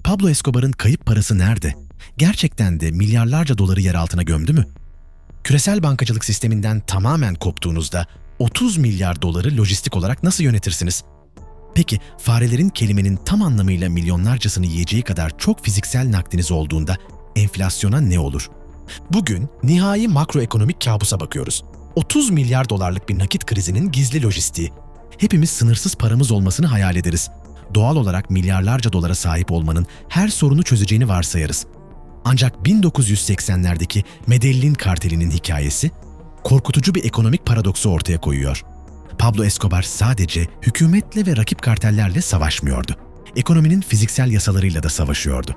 Pablo Escobar'ın kayıp parası nerede? Gerçekten de milyarlarca doları yer altına gömdü mü? Küresel bankacılık sisteminden tamamen koptuğunuzda 30 milyar doları lojistik olarak nasıl yönetirsiniz? Peki farelerin kelimenin tam anlamıyla milyonlarcasını yiyeceği kadar çok fiziksel nakdiniz olduğunda enflasyona ne olur? Bugün nihai makroekonomik kabusa bakıyoruz. 30 milyar dolarlık bir nakit krizinin gizli lojistiği. Hepimiz sınırsız paramız olmasını hayal ederiz. Doğal olarak milyarlarca dolara sahip olmanın her sorunu çözeceğini varsayarız. Ancak 1980'lerdeki Medellin kartelinin hikayesi korkutucu bir ekonomik paradoksu ortaya koyuyor. Pablo Escobar sadece hükümetle ve rakip kartellerle savaşmıyordu. Ekonominin fiziksel yasalarıyla da savaşıyordu.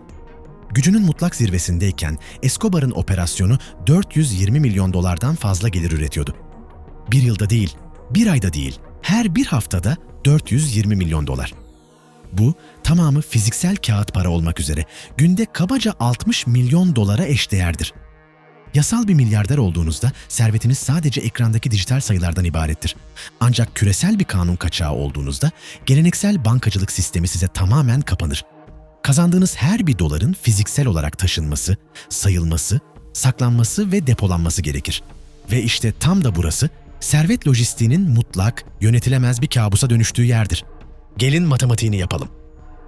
Gücünün mutlak zirvesindeyken Escobar'ın operasyonu 420 milyon dolardan fazla gelir üretiyordu. Bir yılda değil, bir ayda değil, her bir haftada 420 milyon dolar. Bu tamamı fiziksel kağıt para olmak üzere günde kabaca 60 milyon dolara eşdeğerdir. Yasal bir milyarder olduğunuzda servetiniz sadece ekrandaki dijital sayılardan ibarettir. Ancak küresel bir kanun kaçağı olduğunuzda geleneksel bankacılık sistemi size tamamen kapanır. Kazandığınız her bir doların fiziksel olarak taşınması, sayılması, saklanması ve depolanması gerekir. Ve işte tam da burası servet lojistiğinin mutlak, yönetilemez bir kabusa dönüştüğü yerdir. Gelin matematiğini yapalım.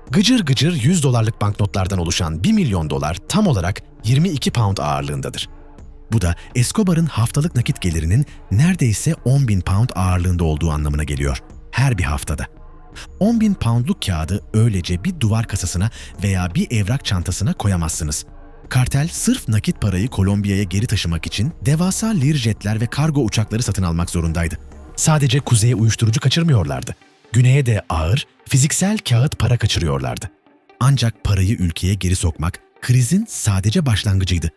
Gıcır gıcır 100 dolarlık banknotlardan oluşan 1 milyon dolar tam olarak 22 pound ağırlığındadır. Bu da Escobar'ın haftalık nakit gelirinin neredeyse 10 bin pound ağırlığında olduğu anlamına geliyor. Her bir haftada. 10 bin poundluk kağıdı öylece bir duvar kasasına veya bir evrak çantasına koyamazsınız. Kartel sırf nakit parayı Kolombiya'ya geri taşımak için devasa Learjetler ve kargo uçakları satın almak zorundaydı. Sadece kuzeye uyuşturucu kaçırmıyorlardı. Güneye de ağır, fiziksel kağıt para kaçırıyorlardı. Ancak parayı ülkeye geri sokmak krizin sadece başlangıcıydı.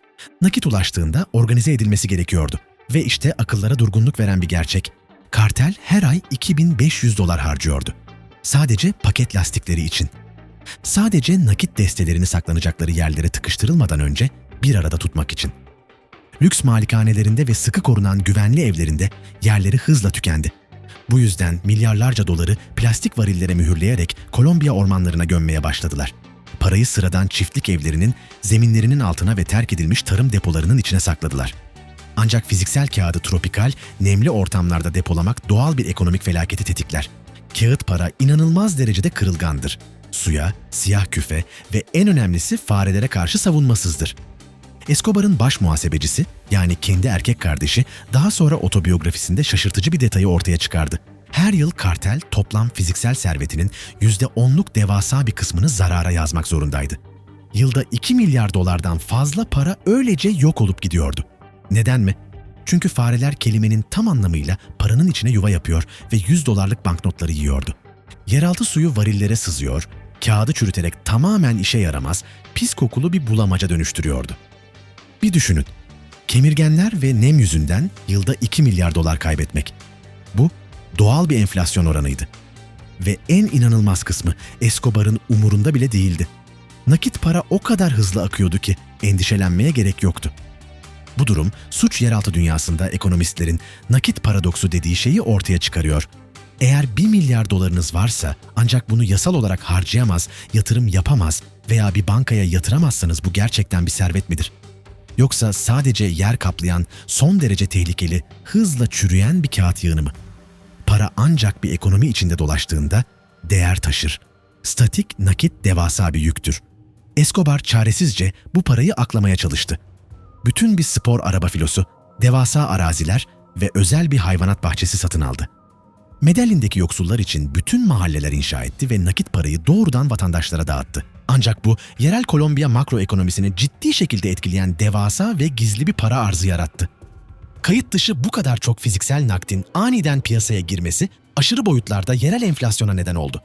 Nakit ulaştığında organize edilmesi gerekiyordu. Ve işte akıllara durgunluk veren bir gerçek. Kartel her ay 2500 dolar harcıyordu. Sadece paket lastikleri için. Sadece nakit destelerini saklanacakları yerlere tıkıştırılmadan önce bir arada tutmak için. Lüks malikanelerinde ve sıkı korunan güvenli evlerinde yerleri hızla tükendi. Bu yüzden milyarlarca doları plastik varillere mühürleyerek Kolombiya ormanlarına gömmeye başladılar. Parayı sıradan çiftlik evlerinin zeminlerinin altına ve terk edilmiş tarım depolarının içine sakladılar. Ancak fiziksel kağıdı tropikal, nemli ortamlarda depolamak doğal bir ekonomik felaketi tetikler. Kağıt para inanılmaz derecede kırılgandır. Suya, siyah küfe ve en önemlisi farelere karşı savunmasızdır. Escobar'ın baş muhasebecisi, yani kendi erkek kardeşi, daha sonra otobiyografisinde şaşırtıcı bir detayı ortaya çıkardı. Her yıl kartel toplam fiziksel servetinin %10'luk devasa bir kısmını zarara yazmak zorundaydı. Yılda 2 milyar dolardan fazla para öylece yok olup gidiyordu. Neden mi? Çünkü fareler kelimenin tam anlamıyla paranın içine yuva yapıyor ve 100 dolarlık banknotları yiyordu. Yeraltı suyu varillere sızıyor, kağıdı çürüterek tamamen işe yaramaz, pis kokulu bir bulamaca dönüştürüyordu. Bir düşünün, kemirgenler ve nem yüzünden yılda 2 milyar dolar kaybetmek. Bu doğal bir enflasyon oranıydı. Ve en inanılmaz kısmı Escobar'ın umurunda bile değildi. Nakit para o kadar hızlı akıyordu ki endişelenmeye gerek yoktu. Bu durum suç yeraltı dünyasında ekonomistlerin nakit paradoksu dediği şeyi ortaya çıkarıyor. Eğer 1 milyar dolarınız varsa ancak bunu yasal olarak harcayamaz, yatırım yapamaz veya bir bankaya yatıramazsanız bu gerçekten bir servet midir? Yoksa sadece yer kaplayan, son derece tehlikeli, hızla çürüyen bir kağıt yığını mı? Para ancak bir ekonomi içinde dolaştığında değer taşır. Statik nakit devasa bir yüktür. Escobar çaresizce bu parayı aklamaya çalıştı. Bütün bir spor araba filosu, devasa araziler ve özel bir hayvanat bahçesi satın aldı. Medellin'deki yoksullar için bütün mahalleler inşa etti ve nakit parayı doğrudan vatandaşlara dağıttı. Ancak bu, yerel Kolombiya makroekonomisini ciddi şekilde etkileyen devasa ve gizli bir para arzı yarattı. Kayıt dışı bu kadar çok fiziksel nakdin aniden piyasaya girmesi aşırı boyutlarda yerel enflasyona neden oldu.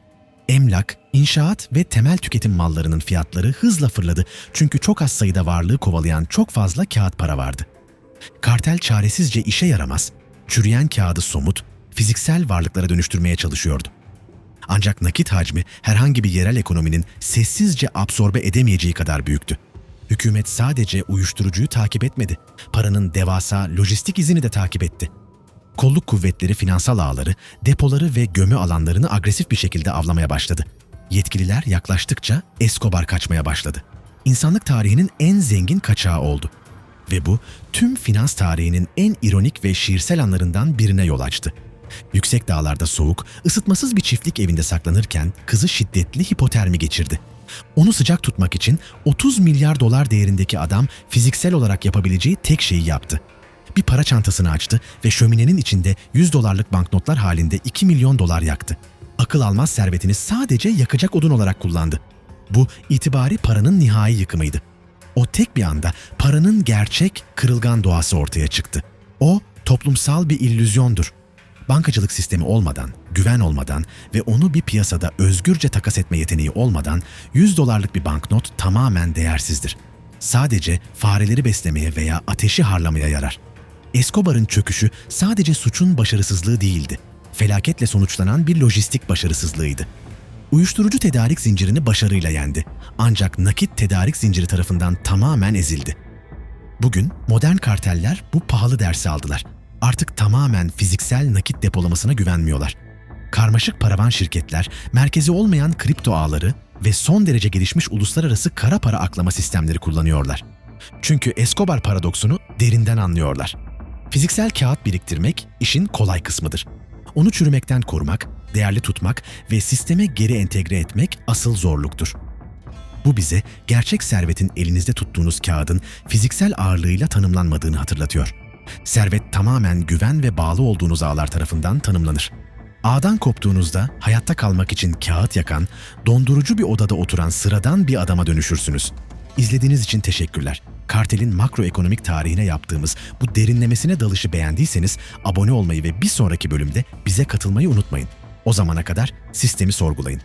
Emlak, inşaat ve temel tüketim mallarının fiyatları hızla fırladı çünkü çok az sayıda varlığı kovalayan çok fazla kağıt para vardı. Kartel çaresizce işe yaramaz, çürüyen kağıdı somut, fiziksel varlıklara dönüştürmeye çalışıyordu. Ancak nakit hacmi herhangi bir yerel ekonominin sessizce absorbe edemeyeceği kadar büyüktü. Hükümet sadece uyuşturucuyu takip etmedi, paranın devasa lojistik izini de takip etti. Kolluk kuvvetleri finansal ağları, depoları ve gömü alanlarını agresif bir şekilde avlamaya başladı. Yetkililer yaklaştıkça Escobar kaçmaya başladı. İnsanlık tarihinin en zengin kaçağı oldu. Ve bu tüm finans tarihinin en ironik ve şiirsel anlarından birine yol açtı. Yüksek dağlarda soğuk, ısıtmasız bir çiftlik evinde saklanırken kızı şiddetli hipotermi geçirdi. Onu sıcak tutmak için 30 milyar dolar değerindeki adam fiziksel olarak yapabileceği tek şeyi yaptı. Bir para çantasını açtı ve şöminenin içinde 100 dolarlık banknotlar halinde 2 milyon dolar yaktı. Akıl almaz servetini sadece yakacak odun olarak kullandı. Bu itibari paranın nihai yıkımıydı. O tek bir anda paranın gerçek, kırılgan doğası ortaya çıktı. O toplumsal bir illüzyondur. Bankacılık sistemi olmadan, güven olmadan ve onu bir piyasada özgürce takas etme yeteneği olmadan 100 dolarlık bir banknot tamamen değersizdir. Sadece fareleri beslemeye veya ateşi harlamaya yarar. Escobar'ın çöküşü sadece suçun başarısızlığı değildi. Felaketle sonuçlanan bir lojistik başarısızlığıydı. Uyuşturucu tedarik zincirini başarıyla yendi. Ancak nakit tedarik zinciri tarafından tamamen ezildi. Bugün modern karteller bu pahalı dersi aldılar. Artık tamamen fiziksel nakit depolamasına güvenmiyorlar. Karmaşık paravan şirketler, merkezi olmayan kripto ağları ve son derece gelişmiş uluslararası kara para aklama sistemleri kullanıyorlar. Çünkü Escobar paradoksunu derinden anlıyorlar. Fiziksel kağıt biriktirmek işin kolay kısmıdır. Onu çürümekten korumak, değerli tutmak ve sisteme geri entegre etmek asıl zorluktur. Bu bize gerçek servetin elinizde tuttuğunuz kağıdın fiziksel ağırlığıyla tanımlanmadığını hatırlatıyor. Servet tamamen güven ve bağlı olduğunuz ağlar tarafından tanımlanır. Ağdan koptuğunuzda hayatta kalmak için kağıt yakan, dondurucu bir odada oturan sıradan bir adama dönüşürsünüz. İzlediğiniz için teşekkürler. Kartelin makroekonomik tarihine yaptığımız bu derinlemesine dalışı beğendiyseniz abone olmayı ve bir sonraki bölümde bize katılmayı unutmayın. O zamana kadar sistemi sorgulayın.